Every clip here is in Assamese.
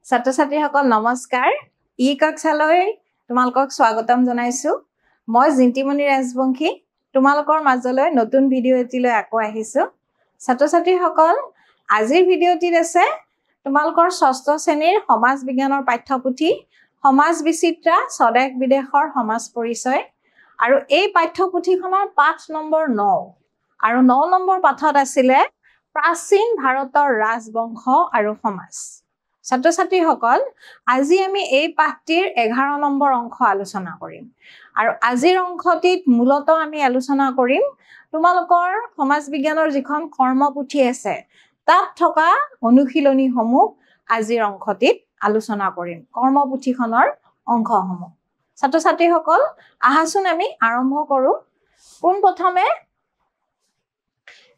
ছাত্ৰ-ছাত্ৰীসকল নমস্কাৰ ই কক্ষালৈ তোমালোকক স্বাগতম জনাইছো মই জিন্তিমণি ৰাজবংশী তোমালোকৰ মাজলৈ নতুন ভিডিও এটিলৈ আকৌ আহিছো ছাত্ৰ-ছাত্ৰীসকল আজিৰ ভিডিওটিত আছে তোমালোকৰ ষষ্ঠ শ্ৰেণীৰ সমাজ বিজ্ঞানৰ পাঠ্যপুথি সমাজ বিচিত্ৰা স্বদেশ বিদেশৰ সমাজ পৰিচয় আৰু এই পাঠ্যপুথিখনৰ পাঠ নম্বৰ 9 আৰু 9 নম্বৰ পাঠত আছিল প্ৰাচীন ভাৰতৰ ৰাজবংশ আৰু সমাজ ছাত্ৰ-ছাত্ৰীসকল আজি আমি এই পাঠটিৰ 11 নম্বৰ অংশ আলোচনা কৰিম আৰু আজিৰ অংশটিত মূলত আমি আলোচনা কৰিম তোমালোকৰ সমাজ বিজ্ঞানৰ যিখন কৰ্মপুথি আছে তাত থকা অনুশীলনীসমূহ আজিৰ অংশটিত আলোচনা কৰিম কৰ্মপুথিখনৰ অংশসমূহ ছাত্ৰ-ছাত্ৰীসকল আহাচোন আমি আৰম্ভ কৰো কোন প্ৰথমে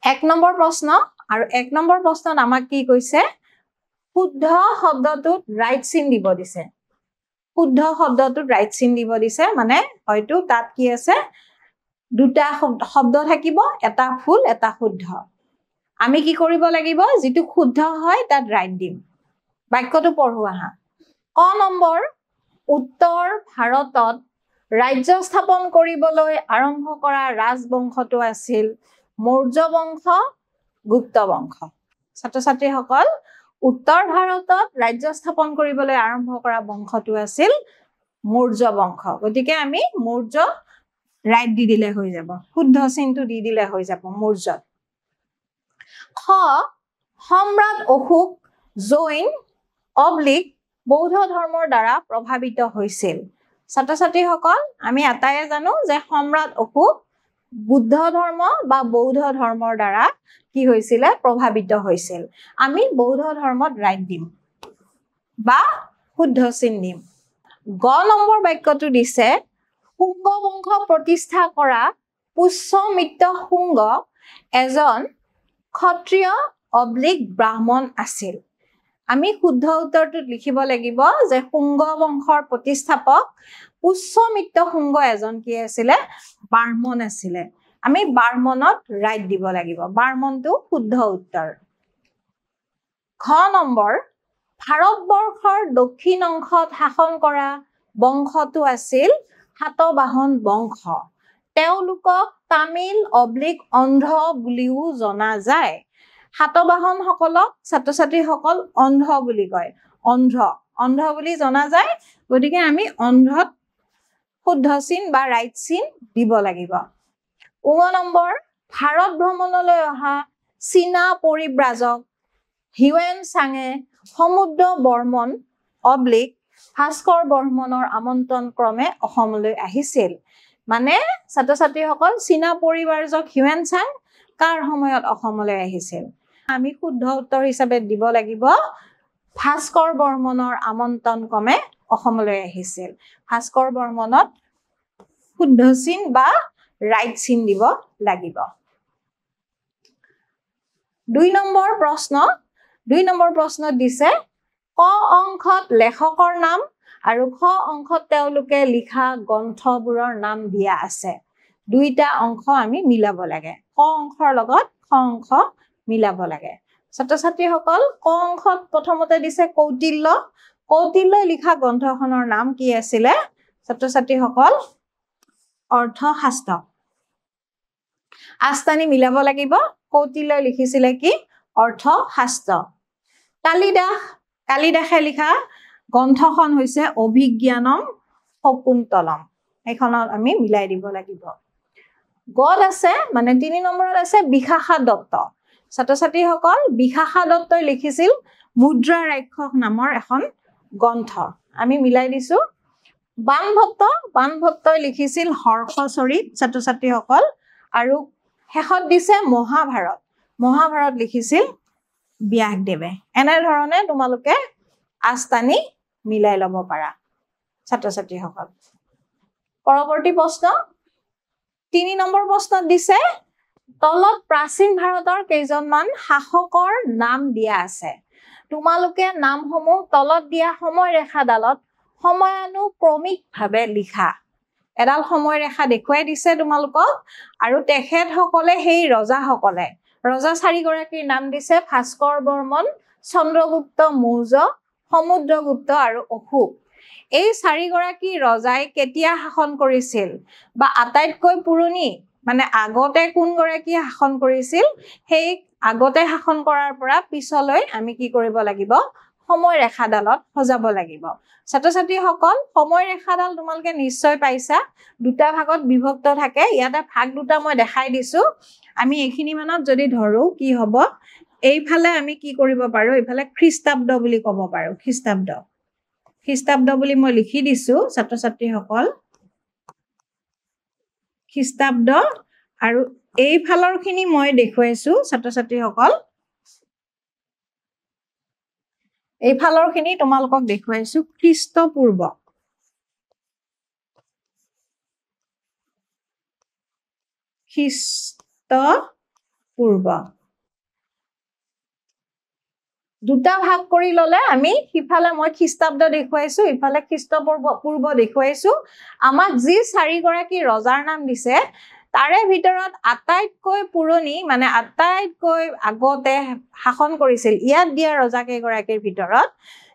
1 নম্বৰ প্ৰশ্ন আৰু 1 নম্বৰ প্ৰশ্নত আমাক কি কৈছে শুদ্ধ শব্দটোত ৰাইট চিন দিব দিছে শুদ্ধ শব্দটোত ৰাইট চিন দিব দিছে মানে হয়তো তাত কি আছে দুটা শব্দ থাকিব এটা ফুল এটা শুদ্ধ আমি কি কৰিব লাগিব যেটো শুদ্ধ হয় তাত ৰাইট দিম বাক্যটো পঢ়ো আহা ক নম্বৰ উত্তৰ ভাৰতত ৰাজ্য স্থাপন কৰিবলৈ আৰম্ভ কৰা ৰাজবংশটো আছিল মৌৰ্য বংশ গুপ্ত বংশ ছাত্ৰ-ছাত্ৰীসকল উত্তৰ ভাৰতত ৰাজ্য স্থাপন কৰিবলৈ আৰম্ভ কৰা বংশটো আছিল মৌৰ্য বংশ গতিকে আমি মৌৰ্য ৰাইট দি দিলে হৈ যাব শুদ্ধ চিনটো দি দিলে হৈ যাব মৌৰ্য খ সম্ৰাট অশোক জৈন অবলিক বৌদ্ধ ধৰ্মৰ দ্বাৰা প্ৰভাৱিত হৈছিল ছাত্ৰ-ছাত্ৰীসকল আমি এটাই জানো যে সম্ৰাট অশোক বুদ্ধ ধৰ্ম বা বৌদ্ধ ধৰ্মৰ দ্বাৰা কি হৈছিল প্ৰভাৱিত হৈছিল আমি বৌদ্ধ ধৰ্মত ৰাইট দিম বা শুদ্ধ চিন দিম গ নম্বৰ বাক্যটো দিছে শুঙ্গ বংশ প্ৰতিষ্ঠা কৰা পুষ্যমিত্ৰ শুঙ্গ এজন ক্ষত্ৰিয় অবলিক ব্ৰাহ্মণ আছিল আমি শুদ্ধ উত্তৰটোত লিখিব লাগিব যে শুঙ্গ বংশৰ প্ৰতিষ্ঠাপক পুষ্যমিত্ৰ শুঙ্গ এজন কি আছিল ব্ৰাহ্মণ আছিল আমি ব্ৰাহ্মণত ৰাইট দিব লাগিব ব্ৰাহ্মণটো শুদ্ধ উত্তৰ খ নম্বৰ ভাৰতবৰ্ষৰ দক্ষিণ অংশত শাসন কৰা বংশটো আছিল সাতবাহন বংশ তেওঁলোকক তামিল অবলিক অন্ধ্ৰ বুলিও জনা যায় সাতবাহন সকলক ছাত্ৰ-ছাত্ৰীসকল অন্ধ্ৰ বুলি কয় অন্ধ্ৰ বুলি জনা যায় গতিকে আমি অন্ধ্ৰত শুদ্ধ চিন বা ৰাইট চিন দিব লাগিব উম নম্বৰ ভাৰত ভ্ৰমণলৈ অহা চীনা পৰিব্ৰাজক হিউৱেন চাঙে সমুদ্ৰ বৰ্মন অবলিক ভাস্কৰ বৰ্মনৰ আমন্ত্ৰণ ক্ৰমে অসমলৈ আহিছিল মানে ছাত্ৰ-ছাত্ৰীসকল চীনা পৰিব্ৰাজক হিউৱেন চাং কাৰ সময়ত অসমলৈ আহিছিল আমি শুদ্ধ উত্তৰ হিচাপে দিব লাগিব ভাস্কৰ বৰ্মনৰ আমন্ত্ৰণ ক্ৰমে অসমলৈ আহিছিল ভাস্কৰ বৰ্মনত শুদ্ধ চিন বা ৰাইট চিন দিব লাগিব 2 নম্বৰ প্ৰশ্ন দিছে ক অংশত লেখকৰ নাম আৰু খ অংশত তেওঁলোকে লিখা গ্ৰন্থবোৰৰ নাম দিয়া আছে দুইটা অংশ আমি মিলাব লাগে ক অংশৰ লগত খ অংশ মিলাব লাগে ছাত্ৰ-ছাত্ৰীসকল ক অংশত প্ৰথমতে দিছে কৌটিল্যই লিখা গ্ৰন্থখনৰ নাম কি আছিল ছাত্ৰ-ছাত্ৰীসকল অৰ্থশাস্ত্ৰ আস্তানি মিলাব লাগিব কৌটিল্যই লিখিছিল কি অৰ্থশাস্ত্ৰ কালিদাসে লিখা গ্ৰন্থখন হৈছে অভিজ্ঞানম শকুন্তলম এইখনত আমি মিলাই দিব লাগিব গদ আছে মানে 3 নম্বৰত আছে বিশাখা দত্ত ছাত্ৰ-ছাত্ৰীসকল বিশাখা দত্তই লিখিছিল মুদ্ৰা ৰাক্ষস নামৰ এখন গ্ৰন্থ আমি মিলাই দিছো বানভট্টই লিখিছিল হৰ্ষচৰিত ছাত্ৰ-ছাত্ৰীসকল আৰু শেষত দিছে মহাভাৰত লিখিছিল ব্যাসদেৱে এনে ধৰণে তোমালোকে আস্তানি মিলাই লব পাৰা ছাত্ৰ-ছাত্ৰীসকল পৰৱৰ্তী প্ৰশ্ন 3 নম্বৰ প্ৰশ্নত দিছে তলত প্ৰাচীন ভাৰতৰ কেইজনমান শাসকৰ নাম দিয়া আছে তোমালোকে নামসমূহ তলত দিয়া সময়ৰেখাডালত সময়ানুক্ৰমিকভাৱে লিখা এডাল সময়ৰেখা দেখুৱাই দিছে তোমালোকক আৰু তেখেতসকলে সেই ৰজা 4 গৰাকীৰ নাম দিছে ভাস্কৰ বৰ্মন চন্দ্ৰগুপ্ত মৌৰ্য সমুদ্ৰগুপ্ত আৰু অশোক এই চাৰিগৰাকী ৰজাই কেতিয়া শাসন কৰিছিল বা আটাইতকৈ পুৰণি মানে আগতে কোন গৰাকী শাসন কৰিছিল সেই আগতে শাসন কৰাৰ পৰা পিছলৈ আমি কি কৰিব লাগিব সময় ৰেখাডালত সজাব লাগিব ছাত্ৰ-ছাত্ৰীসকল সময় ৰেখাডাল তোমালোকে নিশ্চয় পাইছা দুটা ভাগত বিভক্ত থাকে ইয়াতে ভাগ দুটা মই দেখাই দিছো আমি এইখিনি মানত যদি ধৰো কি হ'ব এইফালে আমি কি কৰিব পাৰো এইফালে খ্ৰীষ্টাব্দ বুলি ক'ব পাৰো খ্ৰীষ্টাব্দ বুলি মই লিখি দিছো ছাত্ৰ-ছাত্ৰীসকল খ্ৰীষ্টাব্দ আৰু এইফালৰ খিনি মই দেখুৱাইছো ছাত্ৰ-ছাত্ৰীসকল এইফালৰ খিনি তোমালোকক দেখুৱাইছো খ্ৰীষ্টপূৰ্ব দুটা ভাগ কৰি ললে আমি সিফালে মই খ্ৰীষ্টাব্দ দেখুৱাইছো ইফালে খ্ৰীষ্টপূৰ্ব দেখুৱাইছো আমাক যি চাৰিগৰাকী ৰজাৰ নাম দিছে তাৰে ভিতৰত আটাইতকৈ পুৰণি মানে আটাইতকৈ আগতে শাসন কৰিছিল ইয়াত দিয়া ৰজা কেইগৰাকীৰ ভিতৰত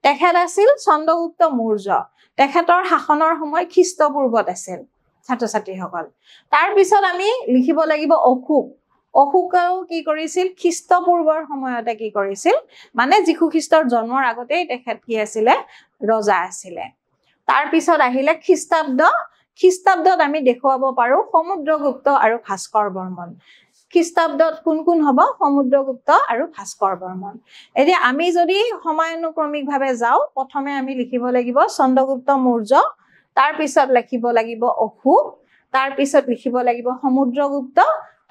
তেখেত আছিল চন্দ্ৰগুপ্ত মৌৰ্য তেখেতৰ শাসনৰ সময় খ্ৰীষ্টপূৰ্বত আছিল ছাত্ৰ-ছাত্ৰীসকল তাৰ পিছত আমি লিখিব লাগিব অশোকেও কি কৰিছিল খ্ৰীষ্টপূৰ্বৰ সময়তে কি কৰিছিল মানে যীশু খ্ৰীষ্টৰ জন্মৰ আগতেই তেখেত কি আছিলে ৰজা আছিলে তাৰ পিছত আহিলে খ্ৰীষ্টাব্দত আমি দেখুৱাব পাৰো সমুদ্ৰগুপ্ত আৰু ভাস্কৰ বৰ্মন খ্ৰীষ্টাব্দত কোন হ'ব সমুদ্ৰগুপ্ত আৰু ভাস্কৰ বৰ্মন এতিয়া আমি যদি সময়ানুক্ৰমিকভাৱে যাওঁ প্ৰথমে আমি লিখিব লাগিব চন্দ্ৰগুপ্ত মৌৰ্য তাৰ পিছত লিখিব লাগিব অশোক তাৰ পিছত লিখিব লাগিব সমুদ্ৰগুপ্ত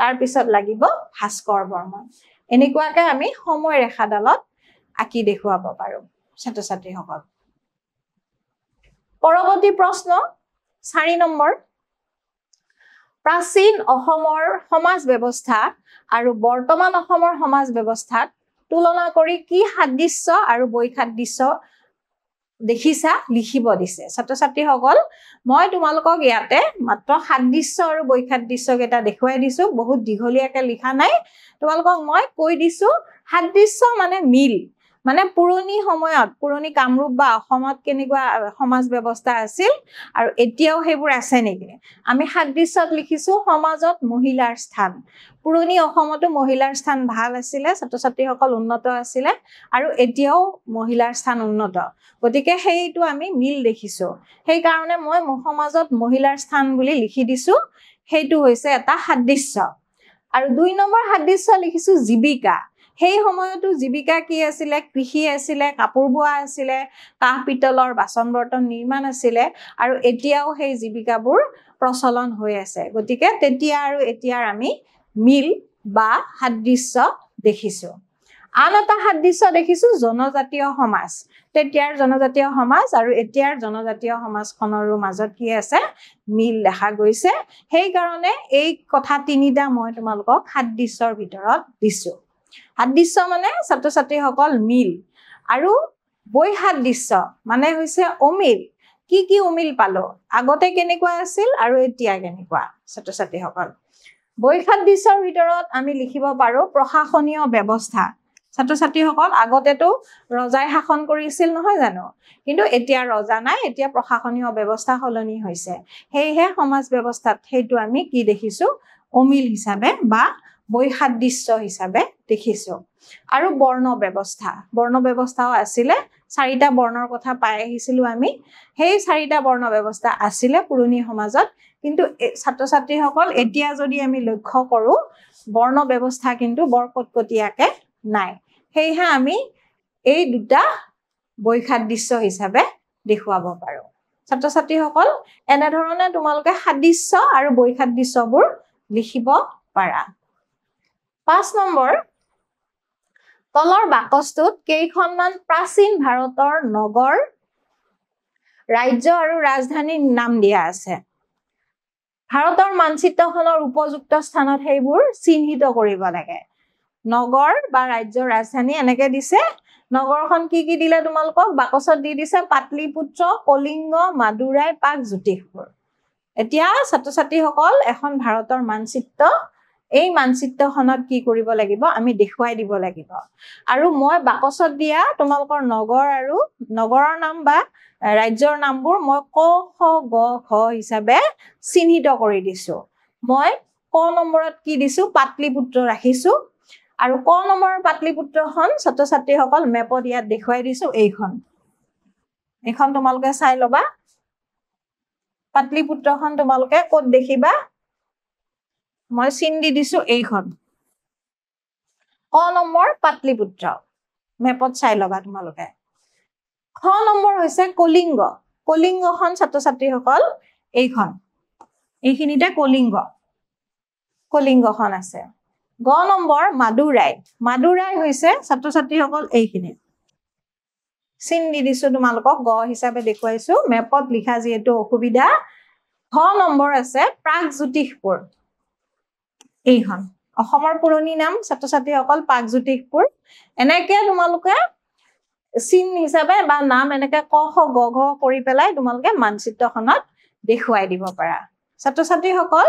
তাৰ পিছত লাগিব ভাস্কৰ বৰ্মন এনেকুৱাকে আমি সময় ৰেখাডালত আঁকি দেখুৱাব পাৰো ছাত্ৰ-ছাত্ৰীসকল পৰৱৰ্তী প্ৰশ্ন 4 নম্বৰ প্ৰাচীন অসমৰ সমাজ ব্যৱস্থা আৰু বৰ্তমান অসমৰ সমাজ ব্যৱস্থাক তুলনা কৰি কি সাদৃশ্য আৰু বৈসাদৃশ্য দেখিছা লিখিব দিছে ছাত্ৰ-ছাত্ৰীসকল মই তোমালোকক ইয়াতে মাত্ৰ সাদৃশ্য আৰু বৈসাদৃশ্য কেইটা দেখুৱাই দিছো বহুত দীঘলীয়াকে লিখা নাই তোমালোকক মই কৈ দিছো সাদৃশ্য মানে মিল মানে পুৰণি সময়ত পুৰণি কামৰূপ বা অসমত কেনেকুৱা সমাজ ব্যৱস্থা আছিল আৰু এতিয়াও সেইবোৰ আছে নেকি আমি সাদৃশ্যত লিখিছো সমাজত মহিলাৰ স্থান পুৰণি অসমতো মহিলাৰ স্থান ভাল আছিল ছাত্ৰ-ছাত্ৰীসকল উন্নত আছিল আৰু এতিয়াও মহিলাৰ স্থান উন্নত গতিকে সেইটো আমি মিল দেখিছো সেই কাৰণে মই সমাজত মহিলাৰ স্থান বুলি লিখি দিছো সেইটো হৈছে এটা সাদৃশ্য আৰু 2 নম্বৰ সাদৃশ্য লিখিছো জীৱিকা সেই সময়তো জীৱিকা কি আছিল কৃষি আছিল কাপোৰ বোৱা আছিল কাঁহ পিতলৰ বাচন বৰ্তন নিৰ্মাণ আছিল আৰু এতিয়াও সেই জীৱিকাবোৰ প্ৰচলন হৈ আছে গতিকে তেতিয়া আৰু এতিয়াৰ আমি মিল বা সাদৃশ্য দেখিছো আন এটা সাদৃশ্য দেখিছো জনজাতীয় সমাজ তেতিয়াৰ জনজাতীয় সমাজ আৰু এতিয়াৰ জনজাতীয় সমাজখনৰো মাজত কি আছে মিল দেখা গৈছে সেই কাৰণে এই কথা তিনিটা মই তোমালোকক সাদৃশ্যৰ ভিতৰত দিছো সাদৃশ্য মানে ছাত্ৰ-ছাত্ৰীসকল মিল আৰু বৈসাদৃশ্য মানে হৈছে অমিল কি অমিল পালো আগতে কেনেকুৱা আছিল আৰু এতিয়া কেনেকুৱা ছাত্ৰ-ছাত্ৰীসকল বৈসাদৃশ্যৰ ভিতৰত আমি লিখিব পাৰো প্ৰশাসনীয় ব্যৱস্থা ছাত্ৰ-ছাত্ৰীসকল আগতেতো ৰজাই শাসন কৰিছিল নহয় জানো কিন্তু এতিয়া ৰজা নাই এতিয়া প্ৰশাসনীয় ব্যৱস্থা সলনি হৈছে হেইহে সমাজ ব্যৱস্থাত হেইটো আমি কি দেখিছো অমিল হিচাপে বা বৈসাদৃশ্য হিচাপে দেখিছো আৰু বৰ্ণ ব্যৱস্থাও আছিল 4টা বৰ্ণৰ কথা পাই আহিছিলো আমি সেই 4টা বৰ্ণ ব্যৱস্থা আছিল পুৰণি সমাজত কিন্তু ছাত্ৰ-ছাত্ৰীসকল এতিয়া যদি আমি লক্ষ্য কৰো বৰ্ণ ব্যৱস্থা কিন্তু বৰ কটকটীয়াকে নাই হেইহে আমি এই দুটা বৈসাদৃশ্য হিচাপে দেখুৱাব পাৰো ছাত্ৰ-ছাত্ৰীসকল এনে ধৰণে তোমালোকে সাদৃশ্য আৰু বৈসাদৃশ্যবোৰ লিখিব পাৰা 5 নম্বৰ তলৰ বাকচটোত কেইখনমান প্ৰাচীন ভাৰতৰ নগৰ ৰাজ্য আৰু ৰাজধানীৰ নাম দিয়া আছে ভাৰতৰ মানচিত্ৰখনৰ উপযুক্ত স্থানত সেইবোৰ চিহ্নিত কৰিব লাগে নগৰ বা ৰাজ্যৰ ৰাজধানী এনেকে দিছে নগৰখন কি দিলে তোমালোকক বাকচত দি দিছে পাটলিপুত্ৰ কলিংগ মাদুৰাই পাক জ্যোতিষপুৰ এতিয়া ছাত্ৰ-ছাত্ৰীসকল এখন ভাৰতৰ মানচিত্ৰ এই মানচিত্ৰখনত কি কৰিব লাগিব আমি দেখুৱাই দিব লাগিব আৰু মই বাকচত দিয়া তোমালোকৰ নগৰ আৰু নগৰৰ নাম বা ৰাজ্যৰ নামবোৰ মই ক খ গ ঘ হিচাপে চিহ্নিত কৰি দিছো মই ক নম্বৰত কি দিছো পাটলিপুত্ৰ ৰাখিছো আৰু ক নম্বৰৰ পাটলিপুত্ৰখন ছাত্ৰ ছাত্ৰীসকল মেপত ইয়াত দেখুৱাই দিছো এইখন তোমালোকে চাই লবা পাটলিপুত্ৰখন তোমালোকে ক'ত দেখিবা মই চিন দি দিছো এইখন ক নম্বৰ পাটলিপুত্ৰ মেপত চাই লবা তোমালোকে খ নম্বৰ হৈছে কলিংগখন ছাত্ৰ ছাত্ৰীসকল এইখিনিতে কলিংগখন আছে গ নম্বৰ মাদুৰাই হৈছে ছাত্ৰ ছাত্ৰীসকল এইখিনি চিন দি দিছো তোমালোকক গ হিচাপে দেখুৱাইছো মেপত লিখা যিহেতু অসুবিধা ঘ নম্বৰ আছে প্ৰাগজ্যোতিষপুৰ এইখন অসমৰ পুৰণি নাম ছাত্ৰ ছাত্ৰীসকল প্ৰাগজ্যোতিষপুৰ এনেকে তোমালোকে চিন হিচাপে বা নাম এনেকে ক খ গ ঘ কৰি পেলাই তোমালোকে মানচিত্ৰখনত দেখুৱাই দিব পাৰা ছাত্ৰ ছাত্ৰীসকল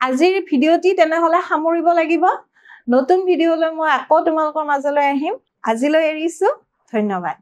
আজিৰ ভিডিঅ'টি তেনেহলে সামৰিব লাগিব নতুন ভিডিঅ'লৈ মই আকৌ তোমালোকৰ মাজলৈ আহিম আজিলৈ এৰিছো ধন্যবাদ